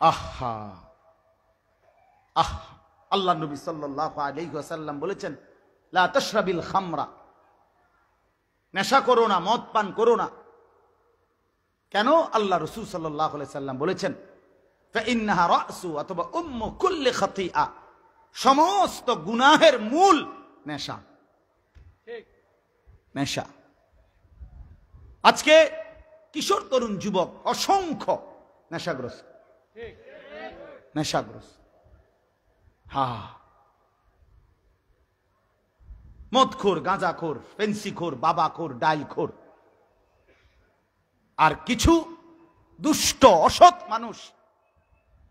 আহা আহ আল্লাহ নবী সাল্লাল্লাহু আলাইহি ওয়াসাল্লাম বলেছেন, লা তাশরাবিল খামরা, নেশা করো না, মদ পান করো না। কেন? আল্লাহ রাসূল সাল্লাল্লাহু আলাইহি ওয়াসাল্লাম বলেছেন, ফাইন্নাহা রাসু অথবা উম্মু কুল্লি খাতিআ, সমস্ত গুনাহের মূল নেশা। ঠিক, নেশা। আজকে কিশোর তরুণ যুবক অসংখ্য নেশাগ্রস্ত, নেশাগ্রস্ত। মদখোর, গাঁজাখোর, ফেন্সিখোর, বাবাখোর, ডাইলখোর। আর কিছু দুষ্ট অসৎ মানুষ,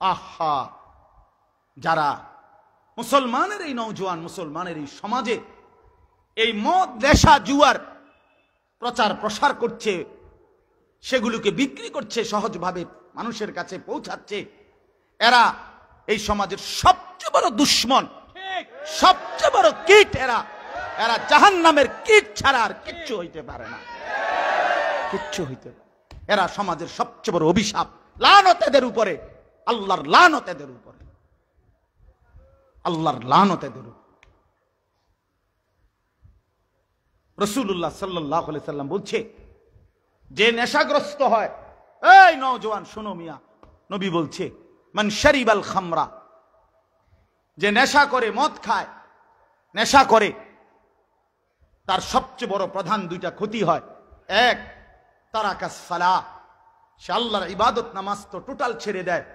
আহা, যারা মুসলমানের এই নওজোয়ান, মুসলমানের এই সমাজে এই মদ, নেশা, জুয়ার প্রচার প্রসার করছে, সেগুলোকে বিক্রি করছে, সহজভাবে মানুষের কাছে পৌঁছাচ্ছে। এরা এই সমাজের সবচেয়ে বড় দুশ্মন, সবচেয়ে বড় কীট। এরা জাহান্নামের কীট ছাড়া আর কিচ্ছু হইতে পারে না, কিচ্ছু হইতে পারে। এরা সমাজের সবচেয়ে বড় অভিশাপ, লানত এদের উপরে, আল্লাহর লানত এদের উপরে, আল্লাহর লানত এদের উপরে। রাসূলুল্লাহ সাল্লাল্লাহু আলাইহি সাল্লাম বলছে, যে নেশাগ্রস্ত হয়, এই নওজোয়ান শোনো মিয়া, নবী বলছে, মান শারিবাল খামরা, যে নেশা করে, মদ খায়, নেশা করে, তার সবচেয়ে বড় প্রধান দুইটা ক্ষতি হয়। এক, তারাকাস সালাহ, সে আল্লাহর ইবাদত নামাজ তো টোটাল ছেড়ে দেয়।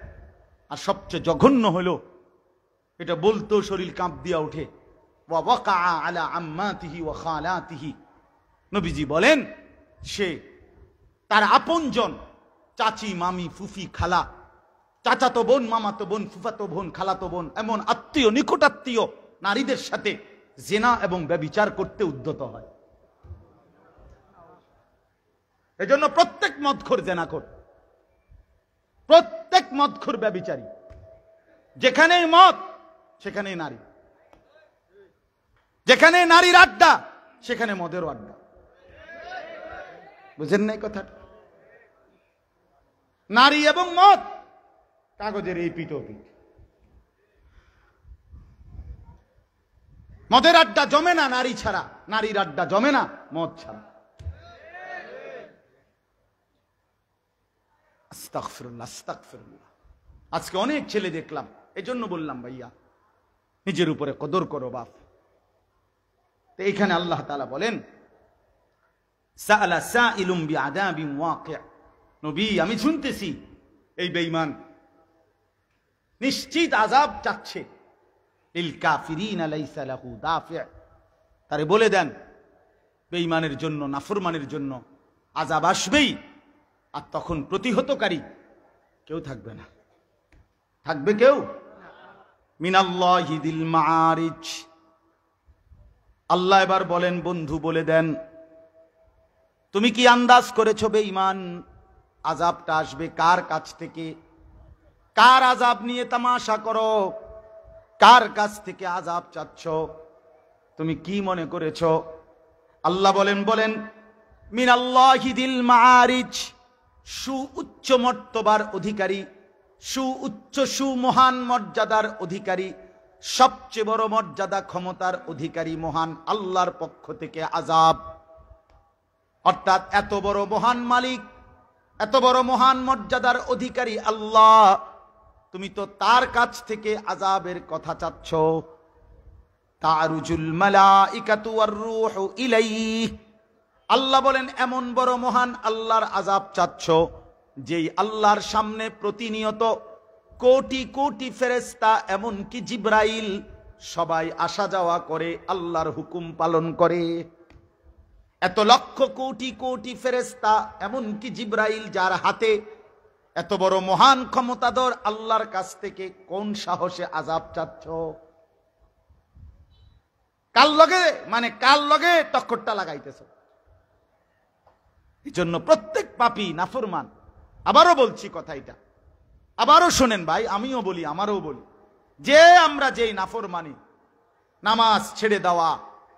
আর সবচেয়ে জঘন্য হলো, এটা বলতেও শরীর কাঁপ দিয়া ওঠে, ওয়া ওয়াকা আলা আম্মাতিহি ওয়া খালাতিহি, নবীজি বলেন, সে তার আপনজন, চাচি, মামি, ফুফি, খালা, চাচাতো বোন, মামাতো বোন, ফুফাতো বোন, খালাতো বোন, এমন আত্মীয়, নিকটাত্মীয় নারীদের সাথে জিনা এবং ব্যভিচার করতে উদ্যত হয়। এজন্য প্রত্যেক মদখোর জিনাখোর, প্রত্যেক মদখোর ব্যভিচারী। যেখানেই মদ সেখানেই নারী, যেখানে নারীর আড্ডা সেখানে মদেরও আড্ডা। বুঝেন নাই কথাটা? নারী এবং মদ কাগজের এই পিঠ ওপিঠ। মদের আড্ডা জমে না নারী ছাড়া, নারীর আড্ডা জমে না মদ ছাড়া। আস্তাগফিরুল্লাহ, আস্তাগফিরুল্লাহ। আজকে অনেক ছেলে দেখলাম, এজন্য বললাম ভাইয়া, নিজের উপরে কদর করো বাপ। তো এইখানে আল্লাহ তাআলা বলেন, সাআলা সাইলুম বিআযাবিন ওয়াকি', নবী আমি শুনতেছি এই বেঈমান নিশ্চিত আযাব চাচ্ছে। লিল কাফিরিনা লাইসা লাহু দাফি', তারে বলে দেন বেঈমানের জন্য, নাফরমানের জন্য আযাব আসবেই, আর তখন প্রতিহতকারী কেউ থাকবে না। থাকবে কেউ? মিনাল্লাহি দিল মাআরিজ। আল্লাহ এবার বলেন, বন্ধু বলে দেন, তুমি কি আন্দাজ করেছো বেঈমান আযাবটা আসবে কার কাছ থেকে? কার আযাব নিয়ে তামাশা করো? কার কাছ থেকে আযাব চাচ্ছ? তুমি কি মনে করেছো? আল্লাহ বলেন মিনাল্লাহি দিল মাআরিজ, সুউচ্চ মর্তবার অধিকারী, সুউচ্চ সুমহান মর্যাদার অধিকারী, সবচেয়ে বড় মর্যাদা ক্ষমতার অধিকারী মহান আল্লাহর পক্ষ থেকে আযাব। অর্থাৎ এত বড় মহান মালিক, এত বড় মহান মর্যাদার অধিকারী আল্লাহ, তুমি তো তার কাছ থেকে আযাবের কথা চাচ্ছ। তারুজুল মালাইকাতু ওয়ার রূহু ইলাইহি, আল্লাহ বলেন এমন বড় মহান আল্লাহর আযাব চাচ্ছ, যেই আল্লাহর সামনে প্রতিনিয়ত কোটি কোটি ফেরেশতা, এমনকি জিবরাইল, সবাই আসা যাওয়া করে, আল্লাহর হুকুম পালন করে। এত লক্ষ কোটি কোটি ফেরেশতা, এমনকি জিবরাইল, যার হাতে এত বড় মহান ক্ষমতাধর আল্লাহর কাছ থেকে কোন সাহসে আযাব চাচ্ছ? কার লগে টক্করটা লাগাইতেছ? এই জন্য প্রত্যেক পাপী নাফরমান, আবারও বলছি কথা, এটা আবারও শোনেন ভাই, আমিও বলি, আমারও বলি, যে আমরা যেই নাফরমানি, নামাজ ছেড়ে দেওয়া,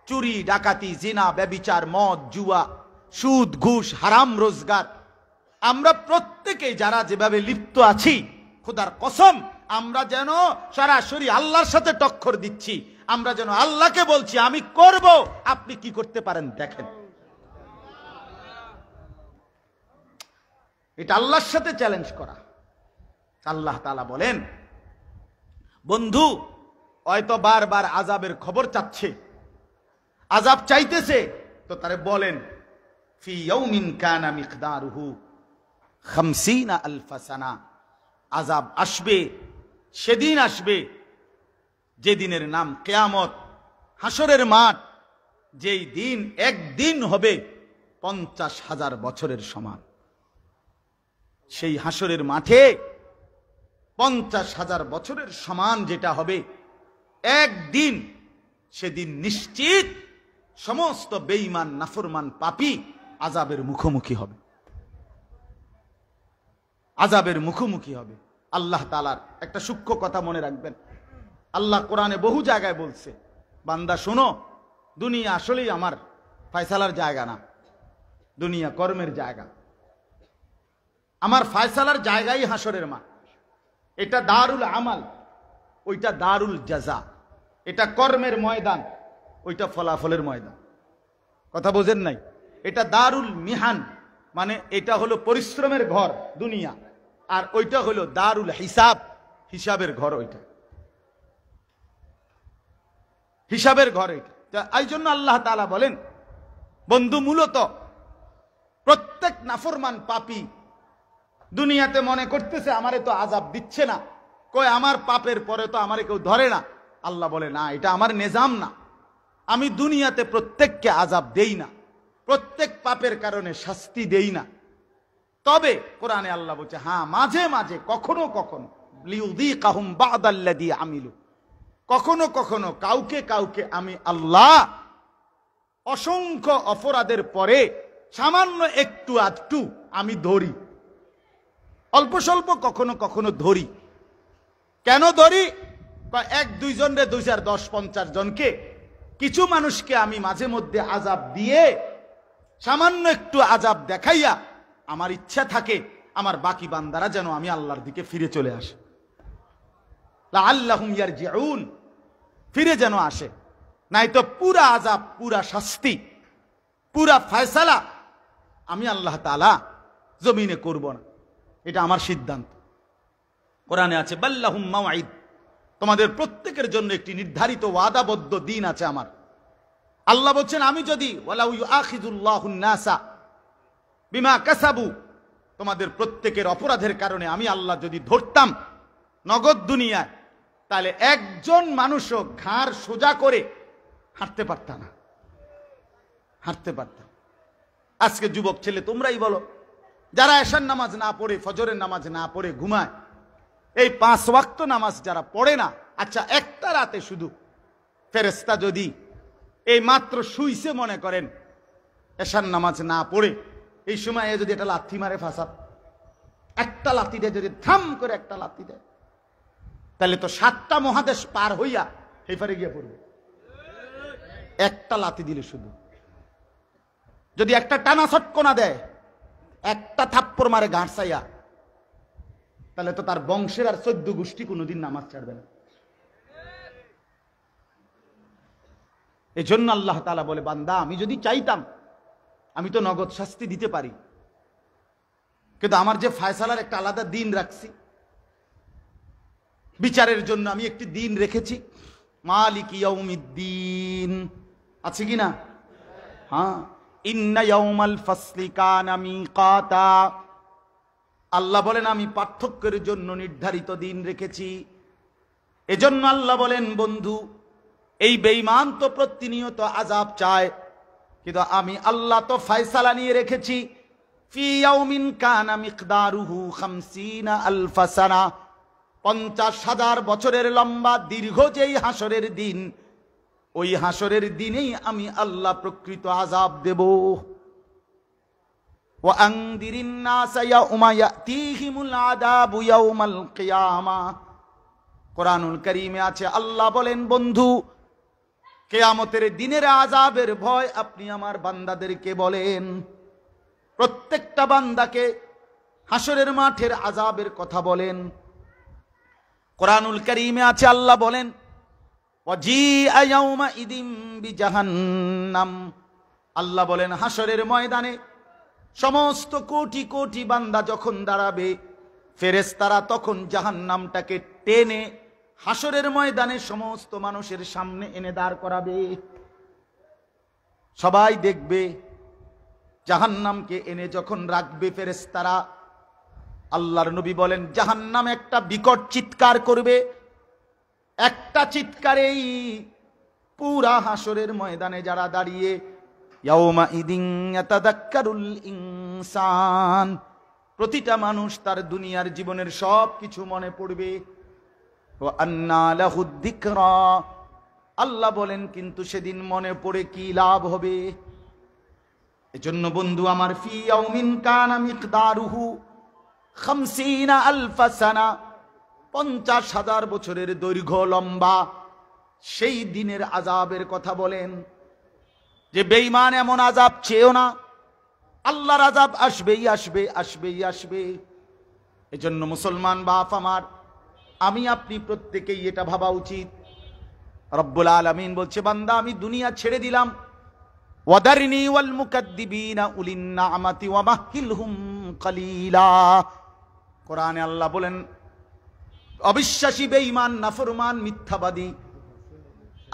চুরি, ডাকাতি, জিনা, ব্যভিচার, মদ, জুয়া, সুদ, ঘুষ, হারাম রোজগার, আমরা প্রত্যেকে যারা যেভাবে লিপ্ত আছি, খোদার কসম, আমরা যেন সরাসরি আল্লাহর সাথে টক্কর দিচ্ছি, আমরা যেন আল্লাহকে বলছি আমি করব, আপনি কি করতে পারেন দেখেন। এটা আল্লাহর সাথে চ্যালেঞ্জ করা। আল্লাহ তাআলা বলেন, বন্ধু হয়তো বারবার আযাবের খবর চাচ্ছে, আযাব চাইতেছে, তো তারে বলেন ফি ইয়াউমিন কানা মিকদারুহু 50,000 সানা, আযাব আসবে, সেদিন আসবে যেদিনের নাম কিয়ামত, হাসরের মাঠ, যেই দিন একদিন হবে 50,000 বছরের সমান। সেই হাসরের মাঠে 50,000 বছরের সমান যেটা হবে একদিন, সেদিন নিশ্চিত সমস্ত বেঈমান নাফরমান পাপী আযাবের মুখোমুখি হবে, আযাবের মুখোমুখি হবে। আল্লাহ তাআলার একটা সূক্ষ্ম কথা মনে রাখবেন, আল্লাহ কোরআনে বহু জায়গায় বলছে, বান্দা শোনো, দুনিয়া আসলেই আমার ফয়সালার জায়গা না, দুনিয়া কর্মের জায়গা, আমার ফয়সালার জায়গাই হাসরের মাঠ। এটা দারুল আমাল, ওইটা দারুল জাযা, এটা কর্মের ময়দান, ওইটা ফলাফলের ময়দান। কথা বোঝেন নাই? এটা দারুল মিহান, মানে এটা হলো পরিশ্রমের ঘর দুনিয়া, আর ওইটা হলো দারুল হিসাব, হিসাবের ঘর, ওইটা হিসাবের ঘর। এটা এই জন্য আল্লাহ তাআলা বলেন, বন্ধু মূলত প্রত্যেক নাফরমান পাপী দুনিয়াতে মনে করতেছে আমারে তো আযাব দিচ্ছে না, কই আমার পাপের পরে তো আমারে কেউ ধরে না। আল্লাহ বলে না, এটা আমার নিজাম না, আমি দুনিয়াতে প্রত্যেককে আযাব দেই না, প্রত্যেক পাপের কারণে শাস্তি দেই না। তবে কোরআনে আল্লাহ বলছে, হ্যাঁ মাঝে মাঝে কখনো কখনো লিউযীকাহুম বা'দাল্লাযী আমিলু, কখনো কখনো কাউকে কাউকে আমি আল্লাহ অসংখ্য অপরাধের পরে সামান্য একটু আধটু আমি ধরি, অল্প স্বল্প কখনো কখনো ধরি। কেন ধরি? এক দুইজন রে 2 4 10 50 জনকে, কিছু মানুষকে আমি মাঝে মধ্যে আযাব দিয়ে, সামান্য একটু আযাব দেখাইয়া আমার ইচ্ছা থাকে আমার বাকি বান্দারা যেন আমি আল্লাহর দিকে ফিরে চলে আসে, লাআল্লাহুম ইয়ারজিউন, ফিরে যেন আসে। নাই তো পুরা আযাব, পুরা শাস্তি, পুরা ফয়সালা আমি আল্লাহ তাআলা জমিনে করব না, এটা আমার সিদ্ধান্ত। কোরআনে আছে বাল্লাহুম মাওঈদ, তোমাদের প্রত্যেকের জন্য একটি নির্ধারিত ওয়াদাবদ্ধ দিন আছে আমার। আল্লাহ বলছেন, আমি যদি ওয়ালাউ ইউআখিযুল্লাহুন নাসা বিমা কাসাবু, তোমাদের প্রত্যেকের অপরাধের কারণে আমি আল্লাহ যদি ধরতাম নগদ দুনিয়ায়, তাহলে একজন মানুষও ঘাড় সোজা করে হাঁটতে পারত না, হাঁটতে পারতাম। আজকে যুবক ছেলে তোমরাই বলো, যারা এশার নামাজ না পড়ে, ফজরের নামাজ না পড়ে ঘুমায়, এই 5 ওয়াক্ত নামাজ যারা পড়ে না, আচ্ছা একটা রাতে শুধু ফেরেশতা যদি এই মাত্র শুইছে মনে করেন এশার নামাজ না পড়ে, এই সময় যদি একটা লাথি মারে ফাসাদ, একটা লাথি দেয়, যদি থাম করে একটা লাথি দেয়, তাহলে তো 7টা মহাদেশ পার হইয়া হেফারে গিয়ে পড়বে। একটা লাথি দিলে শুধু, যদি একটা টানা ছটকনা দেয়, একটা থাপ্পড় মারে গাঁট চাইয়া, তাহলে তো তার বংশের আর 14 গোষ্ঠী কোনোদিন নামাজ ছাড়বে না। এই জন্য আল্লাহ তাআলা বলে, বান্দা আমি যদি চাইতাম আমি তো নগদ শাস্তি দিতে পারি, কিন্তু আমার যে ফয়সালার একটা আলাদা দিন রাখছি, বিচারের জন্য আমি একটি দিন রেখেছি, মালিক ইয়াউমিদ্দিন, আছে কি না? হ্যাঁ, ইন্না ইয়াউমাল ফাসলি কানা মিকাতা, আল্লাহ বলেন আমি পার্থক্যের জন্য নির্ধারিত দিন রেখেছি। এজন্য আল্লাহ বলেন, বন্ধু এই বেঈমান তো প্রতিনিয়ত আযাব চায়, কিন্তু আমি আল্লাহ তো ফয়সালা নিয়ে রেখেছি, ফি ইয়াউমিন কানা মিকদারুহু 50,000 সানা, 50,000 বছরের লম্বা দীর্ঘ যেই হাসরের দিন, ওই হাসরের দিনেই আমি আল্লাহ প্রকৃত আযাব দেব। ওয়া আনদিরিন নাস ইয়াউমা ইয়াতিহিমুল আযাবু ইয়াউমাল কিয়ামাহ, কোরআনুল কারীমে আছে, আল্লাহ বলেন, বন্ধু কিয়ামতের দিনের আযাবের ভয় আপনি আমার বান্দাদেরকে বলেন। প্রত্যেকটা বান্দাকে হাসরের মাঠের আযাবের কথা বলেন। কোরআনুল কারীমে আছে, আল্লাহ বলেন ওয়াজিআ ইয়াউমাইদিন বিজাহান্নাম, আল্লাহ বলেন হাসরের ময়দানে সমস্ত কোটি কোটি বান্দা যখন দাঁড়াবে, ফেরেশতারা তখন জাহান্নামটাকে টেনে হাসরের ময়দানে সমস্ত মানুষের সামনে এনে দাঁড় করাবে। সবাই দেখবে জাহান্নামকে এনে যখন রাখবে ফেরেশতারা, আল্লাহর নবী বলেন জাহান্নাম একটা বিকট চিৎকার করবে। একটা চিৎকারেই পুরা হাসরের ময়দানে যারা দাঁড়িয়ে, ইয়াউমা ইদিন ইয়াতাযাক্কারুল ইনসান, প্রতিটা মানুষ তার দুনিয়ার জীবনের সব কিছু মনে পড়বে। ওয়া আন্না লাহুদ যিকরা, আল্লাহ বলেন কিন্তু সেদিন মনে পড়ে কি লাভ হবে। এজন্য বন্ধু আমার, ফি ইয়াউমিন কানা মিকদারুহু 50,000 সানা, 50,000 বছরের দৈর্ঘ্য লম্বা সেই দিনের আযাবের কথা বলেন। যে বেঈমান এমন আযাব চেয়েও না, আল্লাহর আযাব আসবেই আসবে, আসবেই আসবে। এজন্য মুসলমান বাপ আমার, আমি আপনি প্রত্যেকেই এটা ভাবা উচিত। রব্বুল আলামিন বলছে বান্দা আমি দুনিয়া ছেড়ে দিলাম, ওয়াদারনি ওয়াল মুকাদ্দিবিনা উলিন নি'মাতি ওয়া মাহহিলহুম কালিলা। কোরআনে আল্লাহ বলেন অবিশ্বাসী, বেঈমান, নাফরমান, মিথ্যাবাদী,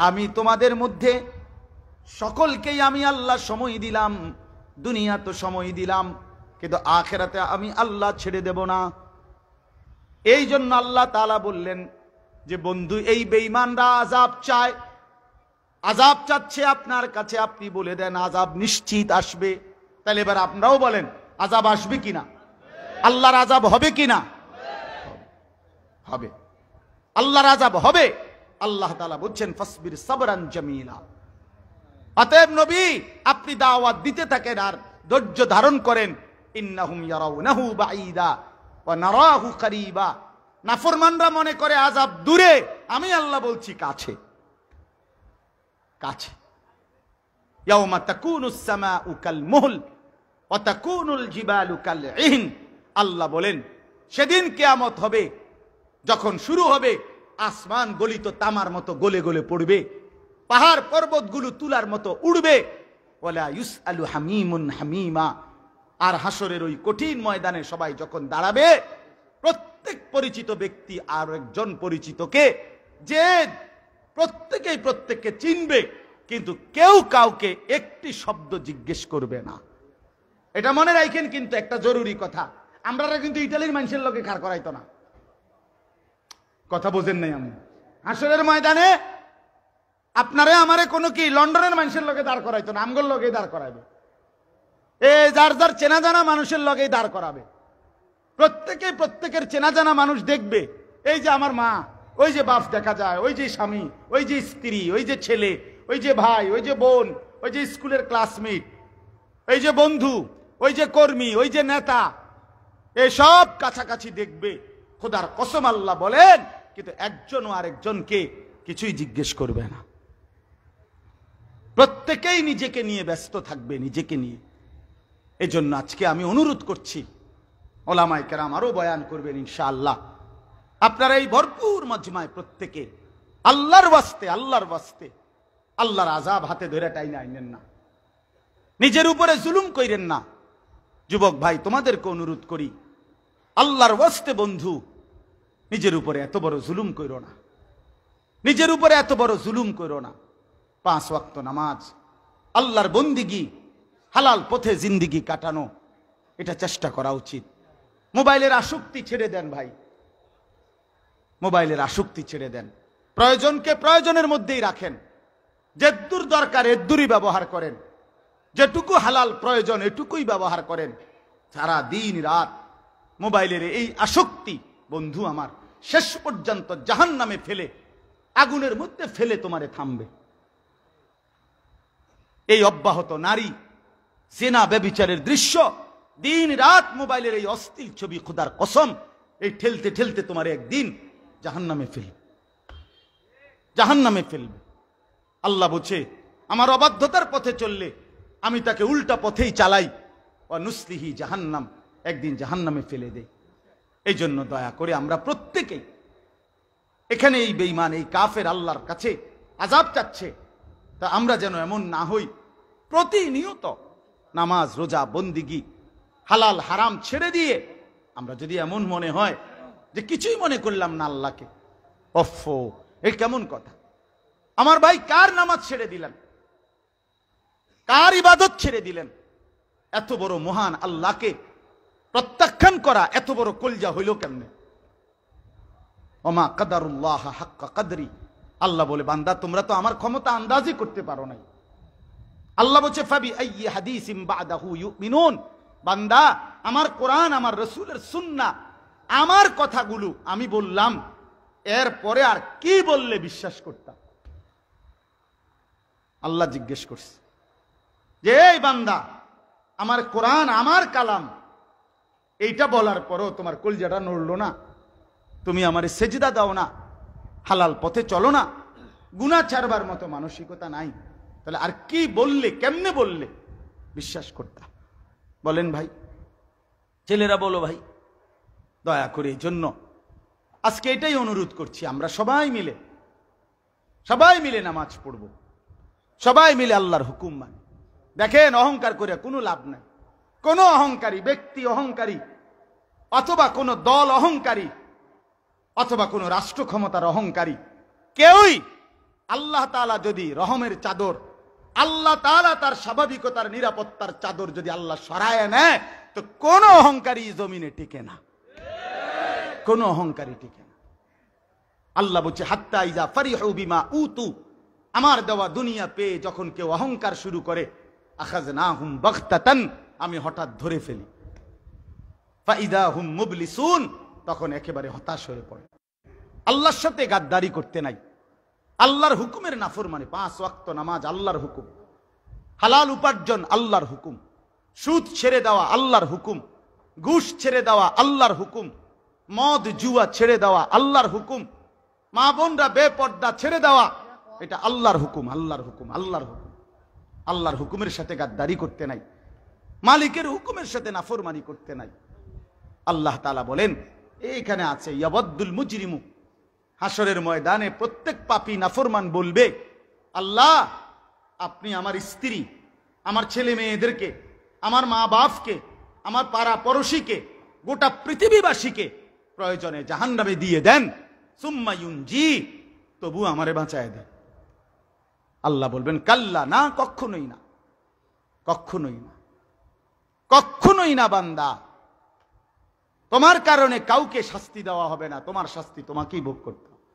আমি তোমাদের মধ্যে সকলকেই আমি আল্লাহ সময় দিলাম। দুনিয়া তো সময় দিলাম, কিন্তু আখিরাতে আমি আল্লাহ ছেড়ে দেব না। এই জন্য আল্লাহ তাআলা বললেন যে বন্ধু এই বেঈমানরা আযাব চায়, আযাব চাচ্ছে আপনার কাছে, আপনি বলে দেন আযাব নিশ্চিত আসবে। তাহলে এবার আপনারাও বলেন আযাব আসবে কিনা, আল্লাহর আযাব হবে কিনা? হবে, আল্লাহর আযাব হবে। আল্লাহ তাআলা বলছেন ফাসবির সাবরান জামিলা। অতএব নবী আপনি দাওয়াত দিতে থাকেন আর ধৈর্য ধারণ করেন। ইন্নাহুম ইয়ারাউনাহু বাঈদা ওয়া নারাহু করিবা, নাফরমানরা মনে করে আযাব দূরে, আমি আল্লাহ বলছি কাছে কাছে। ইয়াউমা তাকুনুস সামাউ কাল মুহল ওয়া তাকুনুল জিবালু কাল ইহন, আল্লাহ বলেন সেদিন কিয়ামত হবে, যখন শুরু হবে আসমান গলিত তামার মতো গলে গলে পড়বে, পাহাড় পর্বতগুলো তুলার মতো উড়বে। ওয়ালা ইউসআলু হামিমুন হামিমা, আর হাসরের ওই কঠিন ময়দানে সবাই যখন দাঁড়াবে, প্রত্যেক পরিচিত ব্যক্তি আর একজন পরিচিতকে, যে প্রত্যেকেই প্রত্যেককে চিনবে, কিন্তু কেউ কাউকে একটি শব্দ জিজ্ঞেস করবে না। এটা মনে রাখেন, কিন্তু একটা জরুরি কথা, আমরা কিন্তু ইটালির মানুষের লোকে খাড় করাইতো না। কথা বোঝেন নাই? আমি হাসরের ময়দানে আপনারে আমারে কোনো কি লন্ডনের মানুষের লোকে দাঁড় করাইতো না, আমগোর লোকেই দাঁড় করাইবে। যার যার চেনা জানা মানুষের লগেই দাঁড় করাবে। প্রত্যেকে প্রত্যেকের চেনা জানা মানুষ দেখবে। এই যে আমার মা, ওই যে বাপ দেখা যায়, ওই যে স্বামী, ওই যে স্ত্রী, ওই যে ছেলে, ওই যে ভাই, ওই যে বোন, ওই যে স্কুলের ক্লাসমেট, ওই যে বন্ধু, ওই যে কর্মী, ওই যে নেতা, এসব কাছাকাছি দেখবে। খোদার কসম আল্লাহ বলেন, কিন্তু একজনও আরেকজনকে কিছুই জিজ্ঞেস করবে না। প্রত্যেকেই নিজেকে নিয়ে ব্যস্ত থাকবে, নিজেকে নিয়ে। এজন্য আজকে আমি অনুরোধ করছি, ওলামায়ে কেরাম আরো বয়ান করবেন ইনশাআল্লাহ। আপনারা এই ভরপুর মজমায় প্রত্যেকে আল্লাহর ওয়াস্তে, আল্লাহর ওয়াস্তে আল্লাহর আযাব হাতে ধরে টাইনা আইনেন না, নিজের উপরে জুলুম কইরেন না। যুবক ভাই তোমাদেরকে অনুরোধ করি, আল্লাহর ওয়াস্তে বন্ধু নিজের উপরে এত বড় জুলুম কইরো না, নিজের উপরে এত বড় জুলুম কইরো না। 5 ওয়াক্ত নামাজ, আল্লাহর বন্দিগি, হালাল পথে জিন্দিগি কাটানো, এটা চেষ্টা করা উচিত। মোবাইলের আসক্তি ছেড়ে দেন ভাই, মোবাইলের আসক্তি ছেড়ে দেন। প্রয়োজনকে প্রয়োজনের মধ্যেই রাখেন, যেদূর দরকার এদূরই ব্যবহার করেন, যেটুকু হালাল প্রয়োজন এটুকুই ব্যবহার করেন। সারা দিন রাত মোবাইলের এই আসক্তি বন্ধু আমার শেষ পর্যন্ত জাহান্নামে ফেলে, আগুনের মধ্যে ফেলে তোমারে থামবে। এই অব্যাহত নারী, জেনা, ব্যভিচারের দৃশ্য, দিন রাত মোবাইলের এই অশ্লীল ছবি, খোদার কসম এই ঠেলতে ঠেলতে তোমার একদিন জাহান্নামে ফেলবে, জাহান্নামে ফেলবে। আল্লাহ বলছে আমার অবাধ্যতার পথে চললে আমি তাকে উল্টা পথেই চালাই, ওয়া নুসলিহি জাহান্নাম, একদিন জাহান্নামে ফেলে দেই। এই জন্য দয়া করে আমরা প্রত্যেকেই এখানে এই বেঈমান, এই কাফের আল্লাহর কাছে আযাব চাচ্ছে। তা আমরা যেন এমন না হই, প্রতিনিয়ত নামাজ, রোজা, বন্দিগি, হালাল হারাম ছেড়ে দিয়ে আমরা যদি এমন মনে হয় যে কিছুই মনে করলাম না আল্লাহকে, অফো, এ কেমন কথা? আমার ভাই, কার নামাজ ছেড়ে দিলেন? কার ইবাদত ছেড়ে দিলেন? এত বড় মহান আল্লাহকে প্রত্যাখ্যান করা এত বড় কলজা হইল কেমনে? ওমা কাদারুল্লাহ হাক্কা কাদরি। আল্লাহ বলে, বান্দা তোমরা তো আমার ক্ষমতা আন্দাজই করতে পারো নাই। আল্লাহ বলছে, ফাবি আইয়ি হাদিসিম বাদাহু ইউমিনুন। বান্দা, আমার কোরআন, আমার রাসূলের সুন্নাহ, আমার কথাগুলো আমি বললাম, এর পরে আর কি বললে বিশ্বাস করতাম? আল্লাহ জিজ্ঞেস করছে যে, এই বান্দা, আমার কোরআন, আমার কালাম, এইটা বলার পরও তোমার কলজাটা নড়লো না? তুমি আমার সেজদা দাও না, হালাল পথে চলো না, গুনাহ ছাড়বার মতো মানসিকতা নাই, তাহলে আর কি বললে, কেমনে বললে বিশ্বাস করতা? বলেন ভাই, ছেলেরা বলো ভাই, দয়া করে। এই জন্য আজকে এটাই অনুরোধ করছি, আমরা সবাই মিলে নামাজ পড়ব, সবাই মিলে আল্লাহর হুকুম মানে। দেখেন, অহংকার করে কোনো লাভ নাই। কোন অহংকারী ব্যক্তি, অহংকারী অথবা কোন দল অহংকারী অথবা কোন রাষ্ট্র ক্ষমতার অহংকারী কেউই, আল্লাহ তাআলা যদি রহমের চাদর, আল্লাহ তাআলা তার স্বাভাবিকতার নিরাপত্তার চাদর যদি আল্লাহ সরায় নেয়, তো কোন অহংকারী জমিনে টিকে না, কোন অহংকারী টিকে না। আল্লাহ বলছে, হাত্তা ইজা ফারিহু বিমা উতু, আমার দেওয়া দুনিয়া পেয়ে যখন কেউ অহংকার শুরু করে, আখাযনাহুম বাগতাতান, আমি হঠাৎ ধরে ফেলি, ফাইদা হুম মুবলিসুন, তখন একেবারে হতাশ হয়ে পড়ে। আল্লাহর সাথে গাদ্দারি করতে নাই, আল্লাহর হুকুমের নাফরমানি। 5 ওয়াক্ত নামাজ আল্লাহর হুকুম, হালাল উপার্জন আল্লাহর হুকুম, সুদ ছেড়ে দেওয়া আল্লাহর হুকুম, ঘুষ ছেড়ে দেওয়া আল্লাহর হুকুম, মদ জুয়া ছেড়ে দেওয়া আল্লাহর হুকুম, মা বোনরা বেপর্দা ছেড়ে দেওয়া, এটা আল্লাহর হুকুম, আল্লাহর হুকুম, আল্লাহর হুকুম। আল্লাহর হুকুমের সাথে গাদ্দারি করতে নাই, মালিকের হুকুমের সাথে নাফরমানি করতে নাই। আল্লাহ তাআলা বলেন, এইখানে আছে, ইয়াবদ্দুল মুজরিমু, হাসরের ময়দানে প্রত্যেক পাপী নাফরমান বলবে, আল্লাহ, আপনি আমার স্ত্রী, আমার ছেলে মেয়েদেরকে, আমার মা বাপকে, আমার পাড়া পড়শিকে, গোটা পৃথিবীবাসীকে প্রয়োজনে জাহান্নামে দিয়ে দেন, সুম্মা ইউনজি, তবু আমারে বাঁচায় দেন। আল্লাহ বলবেন, কাল্লা, না, কখনোই না, কখনোই না, কখনোই না বান্দা, তোমার কারণে কাউকে শাস্তি দেওয়া হবে না, তোমার শাস্তি তোমাকেই ভোগ করতে হবে,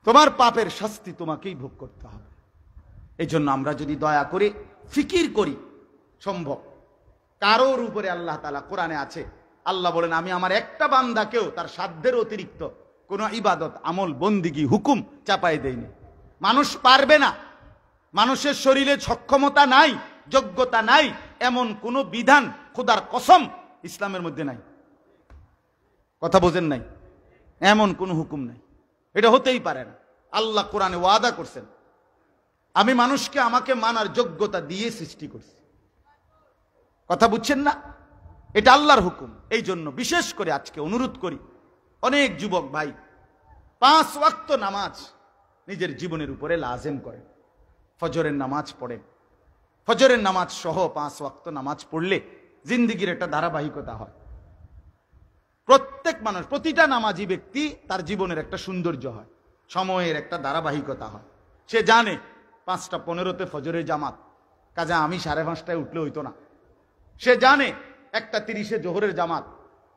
তোমার পাপের শাস্তি তোমাকেই ভোগ করতে হবে। এই জন্য আমরা যদি দয়া করে ফিকির করি, সম্ভব কারোর উপরে আল্লাহ তাআলা, কোরআনে আছে, আল্লাহ বলেন, আমি আমার একটা বান্দাকেও তার সাধ্যের অতিরিক্ত কোন ইবাদত, আমল, বন্দিগি, হুকুম চাপাই দেয়নি। মানুষ পারবে না, মানুষের শরীরে সক্ষমতা নাই, যোগ্যতা নাই, এমন কোন বিধান, খোদার কসম, ইসলামের মধ্যে নাই। কথা বোঝেন নাই? এমন কোন হুকুম নাই, এটা হতেই পারে না। আল্লাহ কোরআনে ওয়াদা করছেন, আমি মানুষকে আমাকে মানার যোগ্যতা দিয়ে সৃষ্টি করছি। কথা বুঝছেন না? এটা আল্লাহর হুকুম। এই জন্য বিশেষ করে আজকে অনুরোধ করি, অনেক যুবক ভাই 5 ওয়াক্ত নামাজ নিজের জীবনের উপরে লাজেম করেন, ফজরের নামাজ পড়েন, ফজরের নামাজ সহ 5 ওয়াক্ত নামাজ পড়লে জিন্দিগির একটা ধারাবাহিকতা হয়। প্রত্যেক মানুষ, প্রতিটা নামাজি ব্যক্তি তার জীবনের একটা সৌন্দর্য হয়, সময়ের একটা ধারাবাহিকতা হয়। সে জানে 5টা 15-তে ফজরের জামাত, কাজে আমি 5:30টায় উঠলে হইতো না। সে জানে 1টা 30-এ জোহরের জামাত,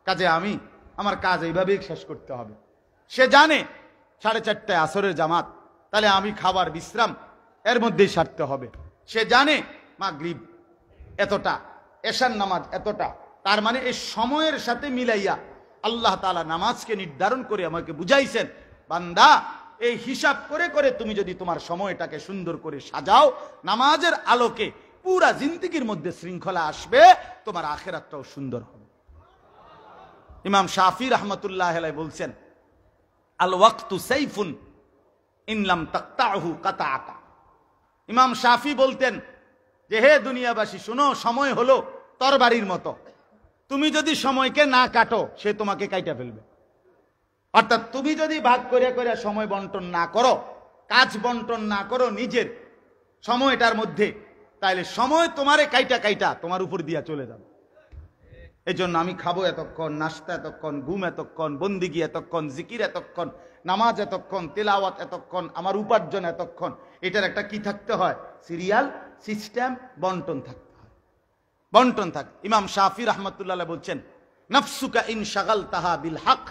কাজে আমি আমার কাজ এইভাবেই শেষ করতে হবে। সে জানে 4:30টায় আসরের জামাত, তাহলে আমি খাবার বিশ্রাম এর মধ্যেই সারতে হবে। সে জানে মাগরিব এতটা, এশার নামাজ এতটা, তার মানে এই সময়ের সাথে মিলাইয়া আল্লাহ তাআলা নামাজকে নির্ধারণ করে আমাকে বুঝাইছেন, বান্দা, এই হিসাব করে করে তুমি যদি তোমার সময়টাকে সুন্দর করে সাজাও, নামাজের আলোকে পুরা জিন্দেগির মধ্যে শৃঙ্খলা আসবে, তোমার আখিরাতটাও সুন্দর হবে। ইমাম শাফি রাহমাতুল্লাহ আলাইহি বলছেন, আল ওয়াক্তু সাইফুন ইন লাম তাকতাহু কাতাআকা। ইমাম শাফি বলতেন যে, হে দুনিয়াবাসী, শুনো, সময় হলো তরবারির মতো, তুমি যদি সময়কে না কাটো, সে তোমাকে কাইটা ফেলবে। অর্থাৎ তুমি যদি ভাগ করে করে সময় বন্টন না করো, কাজ বন্টন না করো নিজের সময়টার মধ্যে, তাহলে সময় তোমারে কাইটা কাইটা তোমার উপর দিয়া চলে যাবে। এই জন্য আমি খাবো এতক্ষণ, নাস্তা এতক্ষণ, ঘুম এতক্ষণ, বন্দিগি এতক্ষণ, জিকির এতক্ষণ, নামাজ এতক্ষণ, তেলাওয়াত এতক্ষণ, আমার উপার্জন এতক্ষণ। এটার একটা কি থাকতে হয়? সিরিয়াল সিস্টেম, বন্টন থাকতে হয়, বন্টন থাক। ইমাম শাফি রহমতুল্লাহ বলছেন, নফসুকা ইন শাগালতাহা বিল হক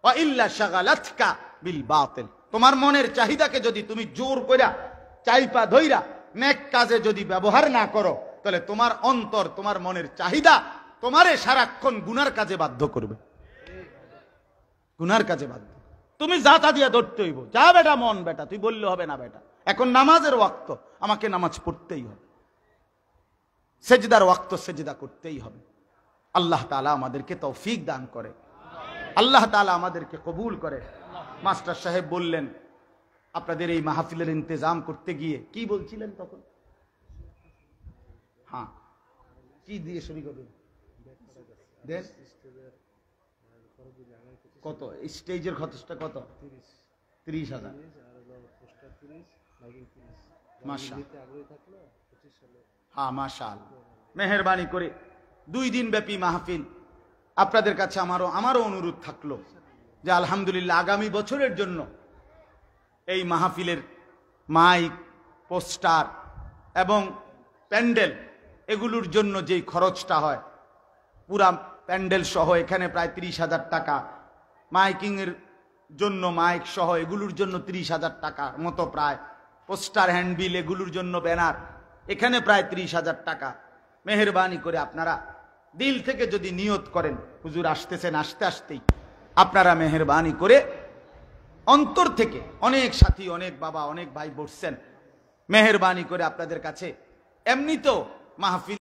ওয়া ইল্লা শাগালাতকা বিল বাতিল। তোমার মনের চাহিদাকে যদি তুমি জোর কইরা চাইপা ধইরা নেক কাজে যদি ব্যবহার না করো, তাহলে তোমার অন্তর, তোমার মনের চাহিদা তোমারে সারাক্ষণ গুনার কাজে বাধ্য করবে, গুনার কাজে বাধ্য। তুমি জাতা দিয়া ধরতে হইব, যা বেটা মন বেটা, তুই বললে হবে না বেটা, এখন নামাজের ওয়াক্ত, আমাকে নামাজ পড়তেই হবে, সেজদার ওয়াক্ত সেজদা করতেই হবে। আল্লাহ তাআলা আমাদেরকে তৌফিক দান করে, আল্লাহ তাআলা আমাদেরকে কবুল করে। মাস্টার সাহেব বললেন, আপনাদের এই মাহফিলের ইন্তজাম করতে গিয়ে কি বলছিলেন তখন? হ্যাঁ, কি দিয়ে শুরু করবেন? কত স্টেজের খরচটা? কত? 30,000। হ্যাঁ, মাশাআল্লাহ, মেহেরবানি করে 2 দিন ব্যাপী মাহফিল। আপনাদের কাছে আমারও অনুরোধ থাকলো যে আলহামদুলিল্লাহ আগামী বছরের জন্য এই মাহফিলের মাইক, পোস্টার এবং প্যান্ডেল, এগুলোর জন্য যেই খরচটা হয়, পুরা প্যান্ডেল সহ এখানে প্রায় 30,000 টাকা, মাইকিংয়ের জন্য মাইক সহ এগুলোর জন্য 30,000 টাকা মতো, প্রায় পোস্টার, হ্যান্ডবিল এগুলোর জন্য ব্যানার, এখানে প্রায় 30,000 টাকা। মেহেরবানি করে আপনারা দিল থেকে যদি নিয়ত করেন, হুজুর আসতেছেন, আসতে আসতেই আপনারা মেহেরবানি করে অন্তর থেকে, অনেক সাথী, অনেক বাবা, অনেক ভাই বসছেন, মেহেরবানি করে আপনাদের কাছে এমনিতেও মাহফিল